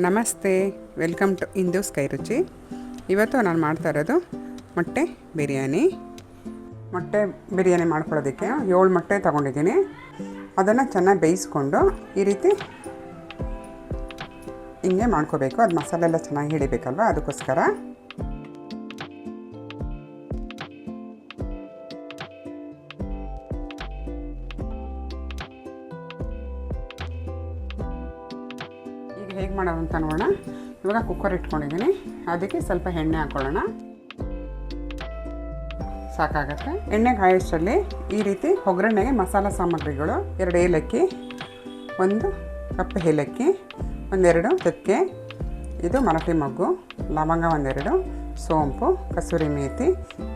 ನಮಸ್ತೆ, welcome to ಇಂದೂಸ್ ಕೈ ರುಚಿ. ಇವತ್ತು ನಾನು ಮಾಡ್ತಾ ಇರೋದು ಮೊಟ್ಟೆ ಬಿರಿಯಾನಿ. ಮೊಟ್ಟೆ ಬಿರಿಯಾನಿ ಮಾಡ್ಕೊಳ್ಳೋದಕ್ಕೆ 7 ಮೊಟ್ಟೆ ತೊಗೊಂಡಿದ್ದೀನಿ. ಅದನ್ನು ಚೆನ್ನಾಗಿ ಬೇಯಿಸ್ಕೊಂಡು ಈ ರೀತಿ ಹಿಂಗೆ ಮಾಡ್ಕೋಬೇಕು. ಅದು ಮಸಾಲೆ ಎಲ್ಲ ಚೆನ್ನಾಗಿ ಹಿಡಿಬೇಕಲ್ವ, ಅದಕ್ಕೋಸ್ಕರ. ಈಗ ಹೇಗೆ ಮಾಡೋದು ಅಂತ ನೋಡೋಣ. ಇವಾಗ ಕುಕ್ಕರ್ ಇಟ್ಕೊಂಡಿದ್ದೀನಿ, ಅದಕ್ಕೆ ಸ್ವಲ್ಪ ಎಣ್ಣೆ ಹಾಕ್ಕೊಳ್ಳೋಣ. ಸಾಕಾಗತ್ತೆ. ಎಣ್ಣೆ ಕಾಯೋಷ್ಟರಲ್ಲಿ ಈ ರೀತಿ ಒಗ್ಗರಣೆಗೆ ಮಸಾಲ ಸಾಮಗ್ರಿಗಳು: 2 ಏಲಕ್ಕಿ, 1 ಕಪ್ ಏಲಕ್ಕಿ, 1-2 ಚಕ್ಕೆ, ಇದು ಮರಾಠಿ ಮೊಗ್ಗು, ಲವಂಗ 1-2, ಸೋಂಪು, ಕಸೂರಿ ಮೇಥಿ,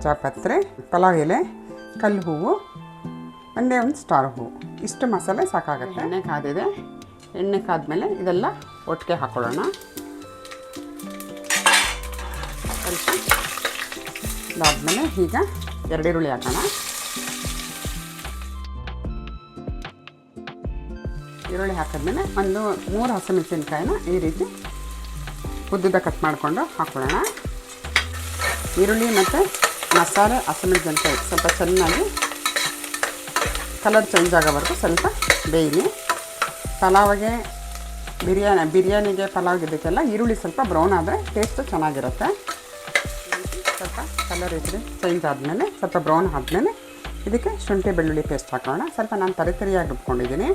ಜಾಪತ್ರೆ, ಪಲಾವ್ ಎಲೆ, ಕಲ್ಲು ಹೂವು, 1 ಸ್ಟಾರ್ ಹೂವು. ಇಷ್ಟು ಮಸಾಲೆ ಸಾಕಾಗುತ್ತೆ. ಎಣ್ಣೆ ಕಾದಿದೆ. ಎಣ್ಣೆ ಕಾದ್ಮೇಲೆ ಇದೆಲ್ಲ ಒಟ್ಟಿಗೆ ಹಾಕ್ಕೊಳ್ಳೋಣ. ಸ್ವಲ್ಪ ಇದಾದ್ಮೇಲೆ ಈಗ 2 ಈರುಳ್ಳಿ ಹಾಕೋಣ. ಈರುಳ್ಳಿ ಹಾಕಿದ್ಮೇಲೆ 3 ಹಸಿಮೆಣಸಿನ್ಕಾಯಿನ ಈ ರೀತಿ ಉದ್ದುದ ಕಟ್ ಮಾಡಿಕೊಂಡು ಹಾಕ್ಕೊಳ್ಳೋಣ. ಈರುಳ್ಳಿ ಮತ್ತು ಮಸಾಲೆ ಹಸಿಮೆಣಸಿನ್ಕಾಯಿ ಸ್ವಲ್ಪ ಚೆನ್ನಾಗಿ ಕಲರ್ ಚೇಂಜ್ ಆಗೋವರೆಗೂ ಸ್ವಲ್ಪ ಬೇಯಲಿ. ಪಲಾವಿಗೆ ಬಿರಿಯಾನಿಗೆ ಪಲಾವ್ಗೆ ಇದಕ್ಕೆಲ್ಲ ಈರುಳ್ಳಿ ಸ್ವಲ್ಪ ಬ್ರೌನ್ ಆದರೆ ಟೇಸ್ಟು ಚೆನ್ನಾಗಿರುತ್ತೆ. ಸ್ವಲ್ಪ ಕಲರ್ ಇದ್ರೆ ಚೇಂಜ್ ಆದಮೇಲೆ, ಸ್ವಲ್ಪ ಬ್ರೌನ್ ಆದಮೇಲೆ ಇದಕ್ಕೆ ಶುಂಠಿ ಬೆಳ್ಳುಳ್ಳಿ ಪೇಸ್ಟ್ ಹಾಕೋಣ. ಸ್ವಲ್ಪ ನಾನು ತರಿಯಾಗಿ ರುಬ್ಕೊಂಡಿದ್ದೀನಿ.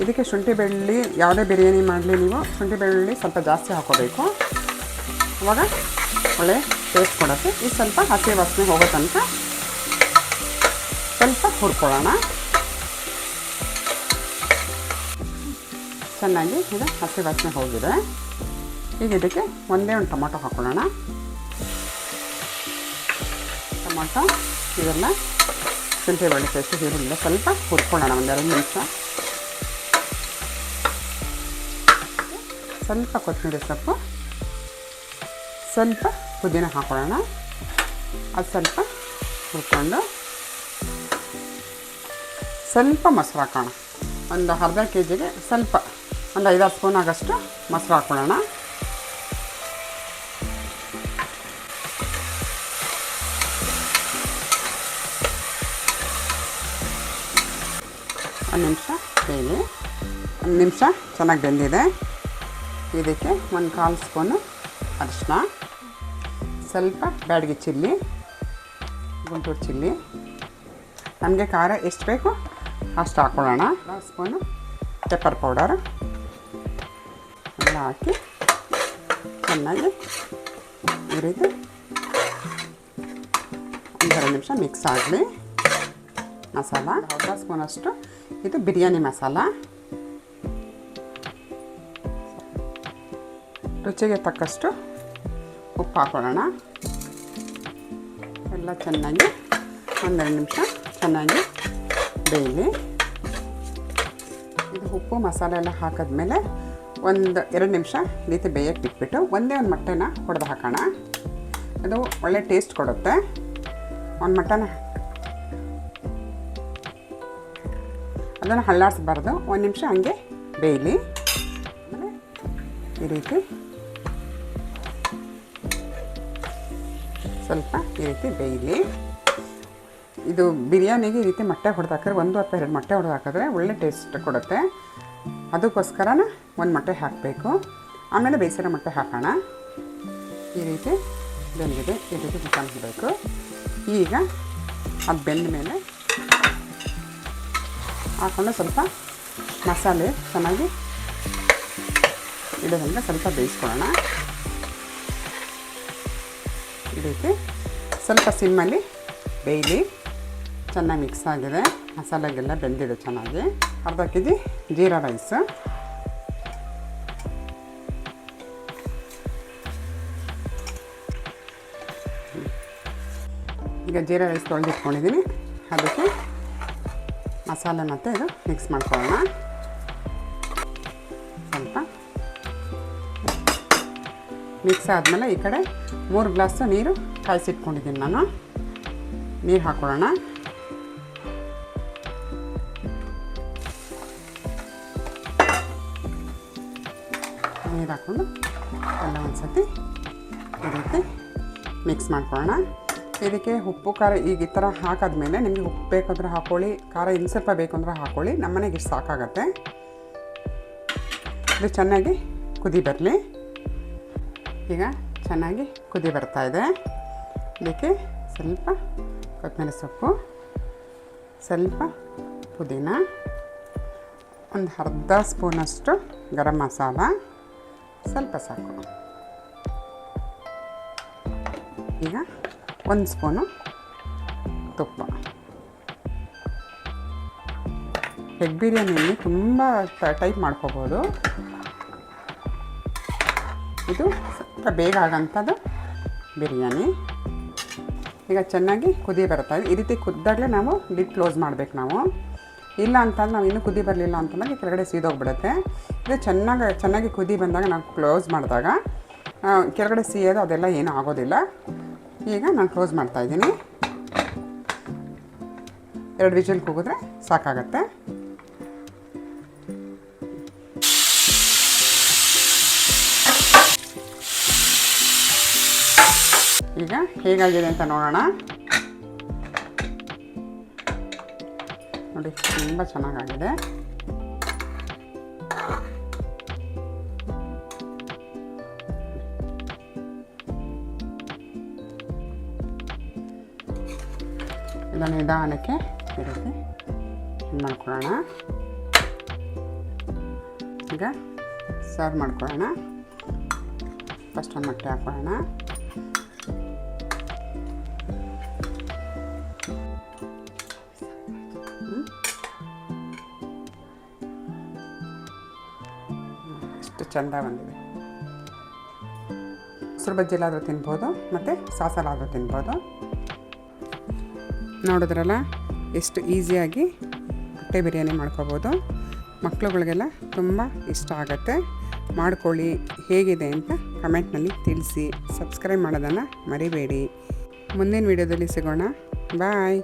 ಇದಕ್ಕೆ ಶುಂಠಿ ಬೆಳ್ಳುಳ್ಳಿ, ಯಾವುದೇ ಬಿರಿಯಾನಿ ಮಾಡಲಿ ನೀವು ಶುಂಠಿ ಬೆಳ್ಳುಳ್ಳಿ ಸ್ವಲ್ಪ ಜಾಸ್ತಿ ಹಾಕೋಬೇಕು. ಅವಾಗ ಒಳ್ಳೆ ಟೇಸ್ಟ್ ಕೊಡುತ್ತೆ. ಇದು ಸ್ವಲ್ಪ ಹಸಿ ವಾಸನೆ ಹೋಗೋ ತನಕ ಸ್ವಲ್ಪ ಹುರ್ಕೊಳ್ಳೋಣ. ಚೆನ್ನಾಗಿ ಇದು ಹಸಿ ವಾಸನೆ ಹೋಗಿದೆ. ಈಗ ಇದಕ್ಕೆ 1 ಟೊಮೊಟೊ ಹಾಕ್ಕೊಳ್ಳೋಣ. ಟೊಮೊಟೊ ಇದೆಲ್ಲ ಶುಂಠಿ ಬೆಳ್ಳುಳ್ಳಿ ಪೇಸ್ಟ್ ಈರುಳ್ಳಿ ಸ್ವಲ್ಪ ಹುರ್ಕೊಳ್ಳೋಣ. 1-2 ನಿಮಿಷ. ಸ್ವಲ್ಪ ಕೊತ್ತಂಬರಿ ಸೊಪ್ಪು, ಸ್ವಲ್ಪ ಪುದೀನ ಹಾಕ್ಕೊಳ್ಳೋಣ. ಅದು ಸ್ವಲ್ಪ ಹುರ್ಕೊಂಡು ಸ್ವಲ್ಪ ಮೊಸರು ಹಾಕೋಣ. ಒಂದು ಅರ್ಧ ಕೆಜಿಗೆ ಸ್ವಲ್ಪ 1-5 ಸ್ಪೂನ್ ಆಗೋಷ್ಟು ಮೊಸರು ಹಾಕ್ಕೊಳ್ಳೋಣ. ಒಂದು ನಿಮಿಷ ಬೇಯಲಿ. 1 ನಿಮಿಷ ಚೆನ್ನಾಗಿ ಬೆಂದಿದೆ. ಇದಕ್ಕೆ 1/4 ಸ್ಪೂನು ಅರಿಶಿನ, ಸ್ವಲ್ಪ ಬ್ಯಾಡಗಿ ಚಿಲ್ಲಿ, ಗುಂಟೂರು ಚಿಲ್ಲಿ, ನಮಗೆ ಖಾರ ಎಷ್ಟು ಬೇಕು ಅಷ್ಟು ಹಾಕ್ಕೊಳ್ಳೋಣ. 1 ಸ್ಪೂನು ಪೆಪ್ಪರ್ ಪೌಡರ್ ಎಲ್ಲ ಹಾಕಿ ಚೆನ್ನಾಗಿ ಈ ರೀತಿ 1-2 ನಿಮಿಷ ಮಿಕ್ಸ್ ಆಗಲಿ. ಮಸಾಲ 1/2 ಸ್ಪೂನಷ್ಟು ಇದು ಬಿರಿಯಾನಿ ಮಸಾಲ. ರುಚಿಗೆ ತಕ್ಕಷ್ಟು ಉಪ್ಪು ಹಾಕೊಳ್ಳೋಣ. ಎಲ್ಲ ಚೆನ್ನಾಗಿ 1-2 ನಿಮಿಷ ಚೆನ್ನಾಗಿ ಬೇಯಲಿ. ಇದು ಉಪ್ಪು ಮಸಾಲೆ ಎಲ್ಲ ಹಾಕಿದ್ಮೇಲೆ 1-2 ನಿಮಿಷ ಈ ರೀತಿ ಬೇಯಕ್ಕೆ ಬಿಟ್ಬಿಟ್ಟು ಒಂದು ಮೊಟ್ಟೆನ ಹೊಡೆದು ಹಾಕೋಣ. ಅದು ಒಳ್ಳೆ ಟೇಸ್ಟ್ ಕೊಡುತ್ತೆ. 1 ಮೊಟ್ಟೆನ ಅದನ್ನು ಹಳ್ಳಾಡಿಸ್ಬಾರ್ದು. 1 ನಿಮಿಷ ಹಂಗೆ ಬೇಯಲಿ. ಆಮೇಲೆ ಈ ರೀತಿ ಸ್ವಲ್ಪ ಈ ರೀತಿ ಬೇಯಲಿ. ಇದು ಬಿರಿಯಾನಿಗೆ ಈ ರೀತಿ ಮೊಟ್ಟೆ ಹೊಡೆದು ಹಾಕಿದ್ರೆ 1 ಅಥವಾ 2 ಮೊಟ್ಟೆ ಹೊಡೆದು ಹಾಕಿದ್ರೆ ಒಳ್ಳೆ ಟೇಸ್ಟ್ ಕೊಡುತ್ತೆ. ಅದಕ್ಕೋಸ್ಕರನ 1 ಮೊಟ್ಟೆ ಹಾಕಬೇಕು. ಆಮೇಲೆ ಬೇಯಿಸಿರೋ ಮೊಟ್ಟೆ ಹಾಕೋಣ. ಈ ರೀತಿ ಬೆಂದಿದೆ. ಈ ರೀತಿ ಹಾಕಬೇಕು. ಈಗ ಅದು ಬೆಂದ ಮೇಲೆ ಹಾಕ್ಕೊಂಡು ಸ್ವಲ್ಪ ಮಸಾಲೆ ಚೆನ್ನಾಗಿ ಇಡೋದ್ರಿಂದ ಸ್ವಲ್ಪ ಬೇಯಿಸ್ಕೊಳ್ಳೋಣ. ಈ ರೀತಿ ಸ್ವಲ್ಪ ಸಿಮ್ಮಲ್ಲಿ ಬೇಯಲಿ. ಚೆನ್ನಾಗಿ ಮಿಕ್ಸ್ ಆಗಿದೆ. ಮಸಾಲೆಗೆಲ್ಲ ಬೆಂದಿದೆ ಚೆನ್ನಾಗಿ. ಅರ್ಧ ಕೆಜಿ ಜೀರಾ ರೈಸ್, ಈಗ ಜೀರಾ ರೈಸ್ ತೊಳೆದಿಟ್ಕೊಂಡಿದ್ದೀನಿ. ಅದಕ್ಕೆ ಮಸಾಲೆ ಮತ್ತು ಇದು ಮಿಕ್ಸ್ ಮಾಡ್ಕೊಳ್ಳೋಣ. ಸ್ವಲ್ಪ ಮಿಕ್ಸ್ ಆದಮೇಲೆ ಈ ಕಡೆ 3 ಗ್ಲಾಸು ನೀರು ಕಾಯಿಸಿಟ್ಕೊಂಡಿದ್ದೀನಿ ನಾನು. ನೀರು ಹಾಕ್ಕೊಳ್ಳೋಣ. ನೀರು ಹಾಕ್ಕೊಂಡು ಎಲ್ಲ ಒಂದು ಸತಿ ಈ ರೀತಿ ಮಿಕ್ಸ್ ಮಾಡ್ಕೊಳ್ಳೋಣ. ಇದಕ್ಕೆ ಉಪ್ಪು ಖಾರ ಈಗ ಈ ಥರ ಹಾಕಾದ್ಮೇಲೆ ನಿಮಗೆ ಉಪ್ಪು ಬೇಕಂದ್ರೆ ಹಾಕ್ಕೊಳ್ಳಿ, ಖಾರ ಇನ್ನು ಸ್ವಲ್ಪ ಬೇಕು ಅಂದರೆ ಹಾಕ್ಕೊಳ್ಳಿ. ನಮ್ಮನೆಗೆ ಇಷ್ಟು ಸಾಕಾಗತ್ತೆ. ಇದು ಚೆನ್ನಾಗಿ ಕುದಿ ಬರಲಿ. ಈಗ ಚೆನ್ನಾಗಿ ಕುದಿ ಬರ್ತಾಯಿದೆ. ಇದಕ್ಕೆ ಸ್ವಲ್ಪ ಕೊತ್ತಂಬರಿ ಸೊಪ್ಪು, ಸ್ವಲ್ಪ ಪುದೀನ, ಒಂದು ಅರ್ಧ ಸ್ಪೂನಷ್ಟು ಗರಂ ಮಸಾಲ, ಸ್ವಲ್ಪ ಸಾಕು. ಈಗ 1 ಸ್ಪೂನು ತುಪ್ಪ. ಎಗ್ ಬಿರಿಯಾನಿಯಲ್ಲಿ ತುಂಬ ಟೈಪ್ ಮಾಡ್ಕೋಬೋದು. ಇದು ಸ್ವಲ್ಪ ಬೇಗ ಆಗೋಂಥದ್ದು ಬಿರಿಯಾನಿ. ಈಗ ಚೆನ್ನಾಗಿ ಕುದಿ ಬರ್ತಾಯಿದೆ. ಈ ರೀತಿ ಕುದ್ದಾಗಲೇ ನಾವು ಲಿಡ್ ಕ್ಲೋಸ್ ಮಾಡಬೇಕು. ನಾವು ಇಲ್ಲ ಅಂತಂದ್ರೆ ನಾವು ಇನ್ನೂ ಕುದಿ ಬರಲಿಲ್ಲ ಅಂತಂದಾಗ ಕೆಳಗಡೆ ಸೀದೋಗ್ಬಿಡುತ್ತೆ. ಇದು ಚೆನ್ನಾಗಿ ಕುದಿ ಬಂದಾಗ ನಾವು ಕ್ಲೋಸ್ ಮಾಡಿದಾಗ ಕೆಳಗಡೆ ಸೀಯೋದು ಅದೆಲ್ಲ ಏನೂ ಆಗೋದಿಲ್ಲ. ಈಗ ನಾನು ಕ್ಲೋಸ್ ಮಾಡ್ತಾಯಿದ್ದೀನಿ. 2 ವಿಜಿಲ್ ಕೂಗಿದ್ರೆ ಸಾಕಾಗತ್ತೆ. ಈಗ ಹೇಗಾಗಿದೆ ಅಂತ ನೋಡೋಣ. ನೋಡಿ, ತುಂಬ ಚೆನ್ನಾಗಾಗಿದೆ. ಇದನ್ನು ನಿಧಾನಕ್ಕೆ ಈ ರೀತಿ ಮಾಡ್ಕೊಳ್ಳೋಣ. ಈಗ ಸರ್ವ್ ಮಾಡ್ಕೊಳ್ಳೋಣ. ಫಸ್ಟ್ ಒಂದು ಮೊಟ್ಟೆ ಹಾಕ್ಕೊಳ್ಳೋಣ. ಎಷ್ಟು ಚೆಂದ ಬಂದಿದೆ. ಮೊಸರು ಬಜ್ಜಿಲಾದರೂ ತಿನ್ಬೋದು ಮತ್ತು ಸಾಸಲಾದರೂ ತಿನ್ಬೋದು. ನೋಡಿದ್ರಲ್ಲ ಎಷ್ಟು ಈಸಿಯಾಗಿ ಮೊಟ್ಟೆ ಬಿರಿಯಾನಿ ಮಾಡ್ಕೋಬೋದು. ಮಕ್ಕಳುಗಳಿಗೆಲ್ಲ ತುಂಬ ಇಷ್ಟ ಆಗುತ್ತೆ. ಮಾಡ್ಕೊಳ್ಳಿ. ಹೇಗಿದೆ ಅಂತ ಕಮೆಂಟ್ನಲ್ಲಿ ತಿಳಿಸಿ. ಸಬ್ಸ್ಕ್ರೈಬ್ ಮಾಡೋದನ್ನು ಮರಿಬೇಡಿ. ಮುಂದಿನ ವೀಡಿಯೋದಲ್ಲಿ ಸಿಗೋಣ. ಬಾಯ್.